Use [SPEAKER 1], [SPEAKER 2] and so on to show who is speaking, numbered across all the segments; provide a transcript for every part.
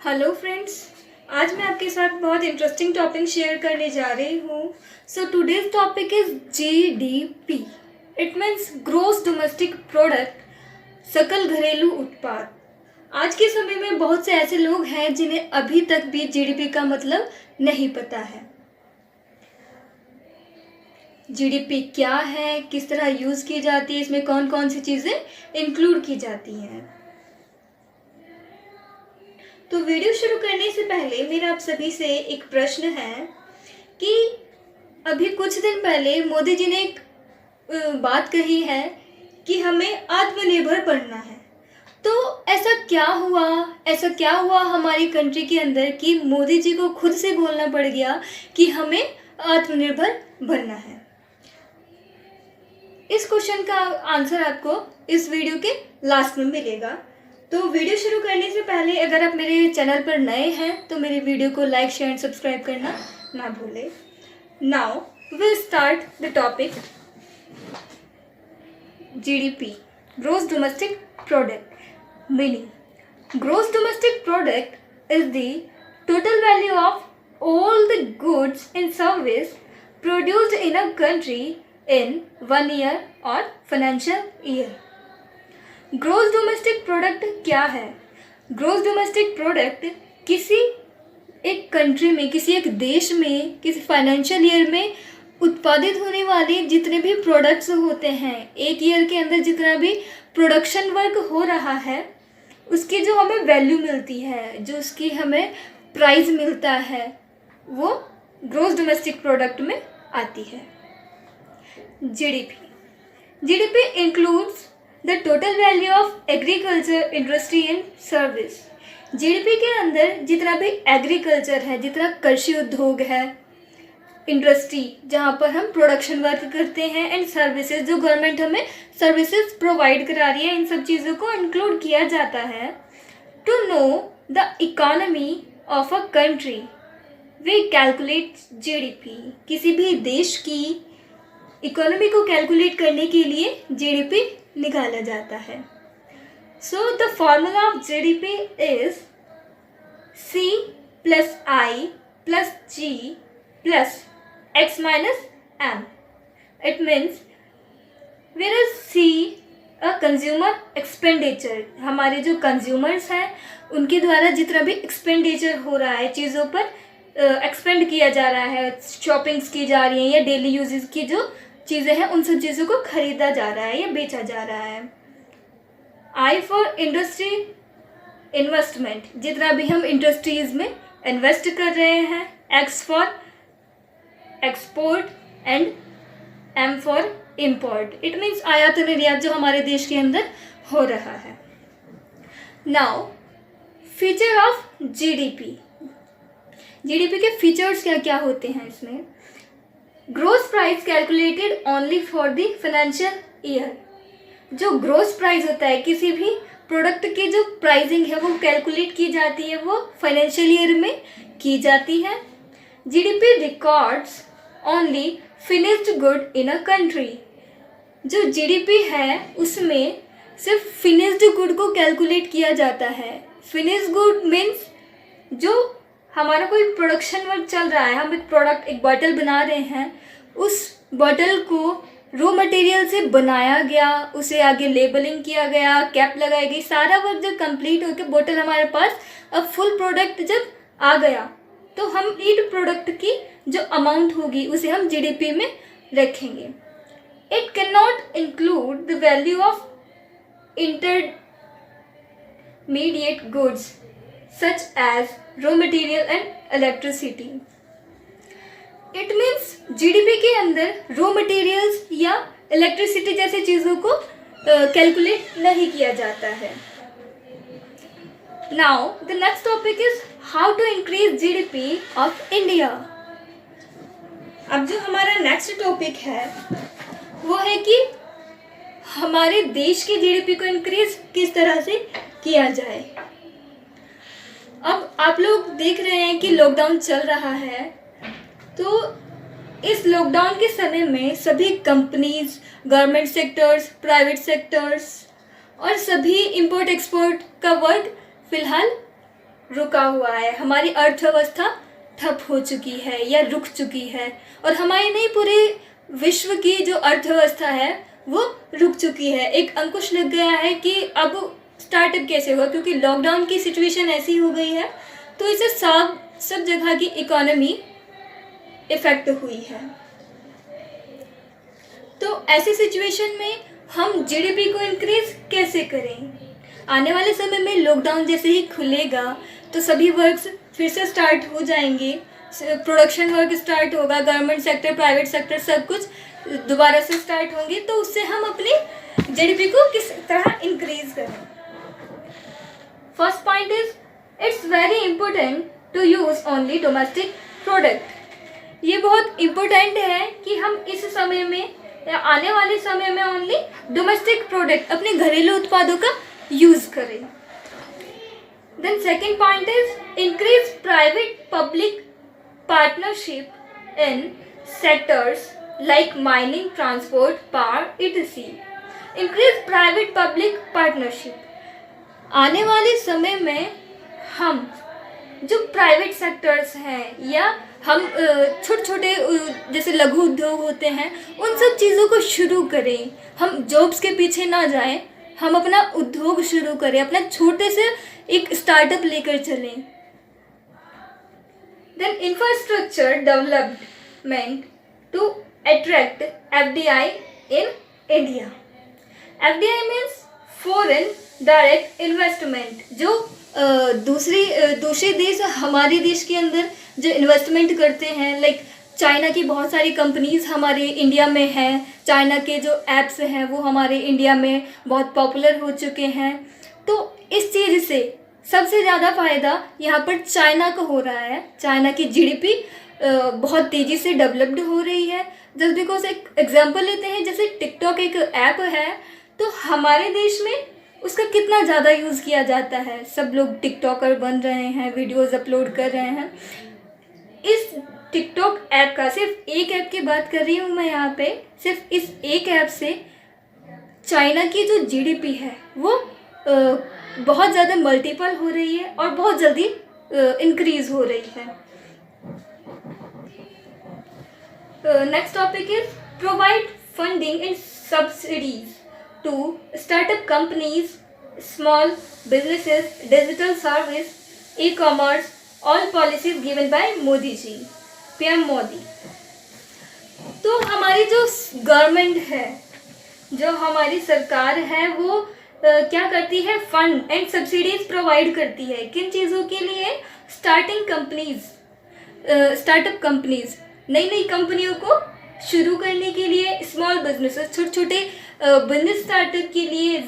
[SPEAKER 1] Hello friends. आज मैं आपके साथ बहुत इंटरेस्टिंग टॉपिक शेयर करने जा रही हूँ। So today's topic is GDP. It means gross domestic product, सकल घरेलू उत्पाद। आज के समय में बहुत से ऐसे लोग हैं जिन्हें अभी तक भी जीडीपी का मतलब नहीं पता है। जीडीपी क्या है, किस तरह यूज़ की जाती है, इसमें कौन कौन सी चीज़ें इंक्लूड की जाती हैं। तो वीडियो शुरू करने से पहले मेरा आप सभी से एक प्रश्न है कि अभी कुछ दिन पहले मोदी जी ने एक बात कही है कि हमें आत्मनिर्भर बनना है। तो ऐसा क्या हुआ हमारी कंट्री के अंदर कि मोदी जी को खुद से बोलना पड़ गया कि हमें आत्मनिर्भर बनना है। इस क्वेश्चन का आंसर आपको इस वीडियो के लास्ट में मिलेगा। तो वीडियो शुरू करने से पहले अगर आप मेरे चैनल पर नए हैं तो मेरे वीडियो को लाइक, शेयर एंड सब्सक्राइब करना ना भूलें। Now will start the topic GDP, gross domestic product. Meaning, gross domestic product is the total value of all the goods and service produced in a country in 1 year और financial year. Gross domestic product क्या है? Gross domestic product किसी एक country में, किसी एक देश में, किसी फाइनेंशियल ईयर में उत्पादित होने वाले जितने भी प्रोडक्ट्स होते हैं, एक ईयर के अंदर जितना भी प्रोडक्शन वर्क हो रहा है, उसकी जो हमें वैल्यू मिलती है, जो उसकी हमें प्राइस मिलता है, वो ग्रोस डोमेस्टिक प्रोडक्ट में आती है। GDP includes the total value of agriculture, industry and service. GDP के अंदर जितना भी एग्रीकल्चर है, जितना कृषि उद्योग है, इंडस्ट्री जहाँ पर हम प्रोडक्शन वर्क करते हैं, एंड सर्विसेज जो गवर्नमेंट हमें सर्विसेज प्रोवाइड करा रही है, इन सब चीज़ों को इंक्लूड किया जाता है। To know the economy of a country we calculate GDP. किसी भी देश की इकोनॉमी को कैलकुलेट करने के लिए जीडीपी निकाला जाता है। So the formula of GDP is C plus I plus G plus X minus M। It means where is C a consumer expenditure. हमारे जो कंज्यूमर्स हैं उनके द्वारा जितना भी एक्सपेंडिचर हो रहा है, चीज़ों पर एक्सपेंड किया जा रहा है, शॉपिंग्स की जा रही हैं या डेली यूजेस की जो चीज़ें हैं, उन सब चीज़ों को खरीदा जा रहा है या बेचा जा रहा है। I फॉर इंडस्ट्री, इन्वेस्टमेंट, जितना भी हम इंडस्ट्रीज में इन्वेस्ट कर रहे हैं। X for export and M for import. It means आयात निर्यात जो हमारे देश के अंदर हो रहा है। Now feature of GDP. GDP के फीचर्स क्या क्या होते हैं इसमें? Gross price calculated only for the financial year. जो ग्रोस प्राइस होता है, किसी भी प्रोडक्ट की जो प्राइसिंग है वो कैलकुलेट की जाती है, वो फाइनेंशियल ईयर में की जाती है। GDP records only finished good in a country. जो जीडीपी है उसमें सिर्फ फिनिश्ड गुड को कैलकुलेट किया जाता है। फिनिश्ड गुड मीन्स जो हमारा कोई प्रोडक्शन वर्क चल रहा है, हम एक प्रोडक्ट, एक बॉटल बना रहे हैं, उस बॉटल को रॉ मटेरियल से बनाया गया, उसे आगे लेबलिंग किया गया, कैप लगाई गई, सारा वर्क जब कंप्लीट होकर बॉटल हमारे पास अब फुल प्रोडक्ट जब आ गया, तो हम ईड प्रोडक्ट की जो अमाउंट होगी उसे हम जीडीपी में रखेंगे। It can not include the value of intermediate goods such as raw material and electricity। It means GDP के अंदर रॉ मटेरियल्स या इलेक्ट्रिसिटी जैसी चीज़ों को कैलकुलेट नहीं किया जाता है। Now the next topic is how to increase GDP of India। अब जो हमारा नेक्स्ट टॉपिक है वो है कि हमारे देश की जीडीपी को इंक्रीज किस तरह से किया जाए। अब आप लोग देख रहे हैं कि लॉकडाउन चल रहा है, तो इस लॉकडाउन के समय में सभी companies, government sectors, private sectors और सभी इंपोर्ट एक्सपोर्ट का वर्क फ़िलहाल रुका हुआ है, हमारी अर्थव्यवस्था ठप हो चुकी है या रुक चुकी है, और हमारी नहीं पूरे विश्व की जो अर्थव्यवस्था है वो रुक चुकी है। एक अंकुश लग गया है कि अब स्टार्टअप कैसे होगा, क्योंकि लॉकडाउन की सिचुएशन ऐसी हो गई है, तो इससे सब जगह की इकोनॉमी इफेक्ट हुई है। तो ऐसी सिचुएशन में हम जीडीपी को इंक्रीज कैसे करें? आने वाले समय में लॉकडाउन जैसे ही खुलेगा तो सभी वर्क्स फिर से स्टार्ट हो जाएंगे, प्रोडक्शन वर्क स्टार्ट होगा, गवर्नमेंट सेक्टर, प्राइवेट सेक्टर सब कुछ दोबारा से स्टार्ट होंगे, तो उससे हम अपनी जीडीपी को किस तरह इंक्रीज करें? First point is it's very important to use only domestic product. ये बहुत इम्पोर्टेंट है कि हम इस समय में या आने वाले समय में ओनली डोमेस्टिक प्रोडक्ट, अपने घरेलू उत्पादों का यूज करें। Then second point is increase private public partnership in sectors like mining, transport, power, etc. Increase private public partnership. आने वाले समय में हम जो प्राइवेट सेक्टर्स हैं या हम छोटे छोटे जैसे लघु उद्योग होते हैं, उन सब चीज़ों को शुरू करें। हम जॉब्स के पीछे ना जाएं, हम अपना उद्योग शुरू करें, अपना छोटे से एक स्टार्टअप लेकर चलें। Then infrastructure development to attract FDI in India. FDI means foreign direct investment, जो दूसरे देश हमारे देश के अंदर जो इन्वेस्टमेंट करते हैं, लाइक चाइना की बहुत सारी कंपनीज हमारे इंडिया में हैं, चाइना के जो ऐप्स हैं वो हमारे इंडिया में बहुत पॉपुलर हो चुके हैं। तो इस चीज़ से सबसे ज़्यादा फ़ायदा यहाँ पर चाइना को हो रहा है। चाइना की जीडीपी बहुत तेज़ी से डेवलप्ड हो रही है। जस्ट बिकॉज एक एग्जांपल लेते हैं, जैसे टिकटॉक एक ऐप है, तो हमारे देश में उसका कितना ज़्यादा यूज़ किया जाता है, सब लोग टिकटॉकर बन रहे हैं, वीडियोस अपलोड कर रहे हैं। इस टिकटॉक ऐप का, सिर्फ एक ऐप की बात कर रही हूँ मैं यहाँ पे, सिर्फ इस एक ऐप से चाइना की जो जीडीपी है वो बहुत ज़्यादा मल्टीपल हो रही है और बहुत जल्दी इंक्रीज़ हो रही है। Next topic is provide funding and subsidies to startup companies, small businesses, digital service, e-commerce, all policies given by Modi ji, PM Modi. तो हमारी जो गवर्नमेंट है, जो हमारी सरकार है, वो क्या करती है? फंड एंड सब्सिडीज प्रोवाइड करती है। किन चीज़ों के लिए? स्टार्टअप कंपनीज, नई नई कंपनियों को शुरू करने के लिए, स्मॉल बिजनेसेस, छोटे छोटे बिजनेस स्टार्टअप के लिए,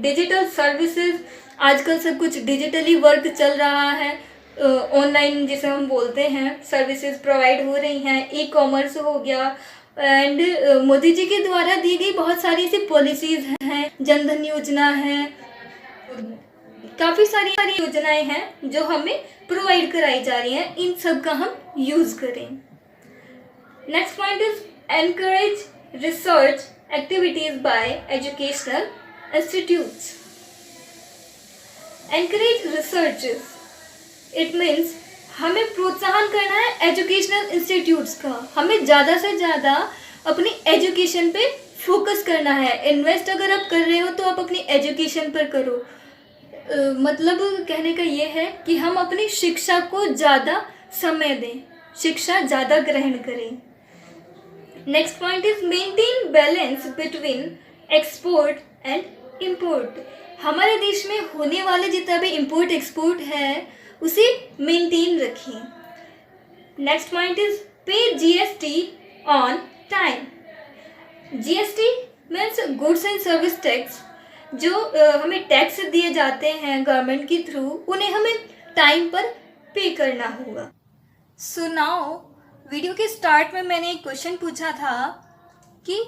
[SPEAKER 1] डिजिटल सर्विसेज, आजकल सब कुछ डिजिटली वर्क चल रहा है, ऑनलाइन जिसे हम बोलते हैं, सर्विसेज प्रोवाइड हो रही हैं, ई कॉमर्स हो गया। एंड मोदी जी के द्वारा दी गई बहुत सारी ऐसी पॉलिसीज़ हैं, जनधन योजना है, काफ़ी सारी योजनाएं हैं जो हमें प्रोवाइड कराई जा रही हैं। इन सब का हम यूज़ करें। Next point is encourage research activities by educational institutes. Encourage research, it means हमें प्रोत्साहन करना है एजुकेशनल इंस्टीट्यूट्स का। हमें ज़्यादा से ज़्यादा अपनी एजुकेशन पे फोकस करना है। इन्वेस्ट अगर आप कर रहे हो तो आप अपनी एजुकेशन पर करो। मतलब कहने का ये है कि हम अपनी शिक्षा को ज़्यादा समय दें, शिक्षा ज़्यादा ग्रहण करें। Next point is maintain balance between export and import. हमारे देश में होने वाले जितना भी इम्पोर्ट एक्सपोर्ट है उसे मेंटेन रखें। नेक्स्ट पॉइंट इज पे GST on time. GST means goods and service tax. जो हमें टैक्स दिए जाते हैं गवर्नमेंट के थ्रू, उन्हें हमें टाइम पर पे करना होगा। सो नाउ वीडियो के स्टार्ट में मैंने एक क्वेश्चन पूछा था कि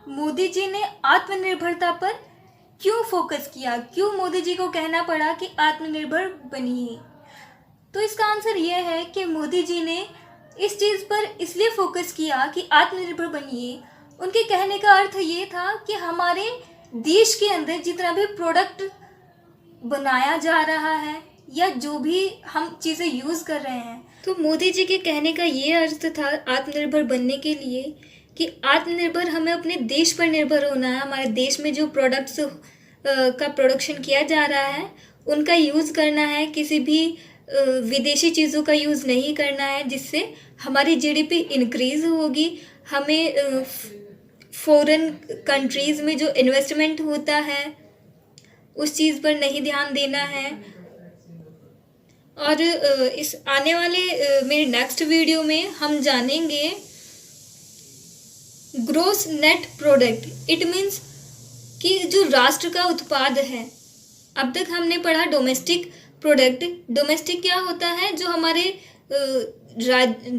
[SPEAKER 1] मोदी जी ने आत्मनिर्भरता पर क्यों फोकस किया, क्यों मोदी जी को कहना पड़ा कि आत्मनिर्भर बनिए। तो इसका आंसर ये है कि मोदी जी ने इस चीज़ पर इसलिए फोकस किया कि आत्मनिर्भर बनिए। उनके कहने का अर्थ ये था कि हमारे देश के अंदर जितना भी प्रोडक्ट बनाया जा रहा है, या जो भी हम चीज़ें यूज़ कर रहे हैं। तो मोदी जी के कहने का ये अर्थ था आत्मनिर्भर बनने के लिए कि आत्मनिर्भर हमें अपने देश पर निर्भर होना है। हमारे देश में जो प्रोडक्ट्स का प्रोडक्शन किया जा रहा है उनका यूज़ करना है, किसी भी विदेशी चीज़ों का यूज़ नहीं करना है, जिससे हमारी जीडीपी इंक्रीज़ होगी। हमें फॉरेन कंट्रीज़ में जो इन्वेस्टमेंट होता है उस चीज़ पर नहीं ध्यान देना है। और इस आने वाले मेरे नेक्स्ट वीडियो में हम जानेंगे gross net product. It means कि जो राष्ट्र का उत्पाद है। अब तक हमने पढ़ा डोमेस्टिक प्रोडक्ट। डोमेस्टिक क्या होता है? जो हमारे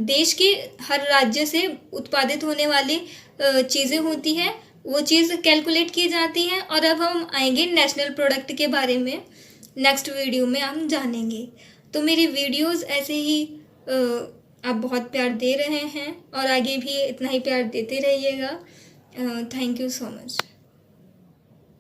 [SPEAKER 1] देश के हर राज्य से उत्पादित होने वाली चीज़ें होती हैं, वो चीज़ कैलकुलेट की जाती हैं। और अब हम आएंगे नेशनल प्रोडक्ट के बारे में, नेक्स्ट वीडियो में हम जानेंगे। तो मेरी वीडियोस ऐसे ही आप बहुत प्यार दे रहे हैं और आगे भी इतना ही प्यार देते रहिएगा। Thank you so much.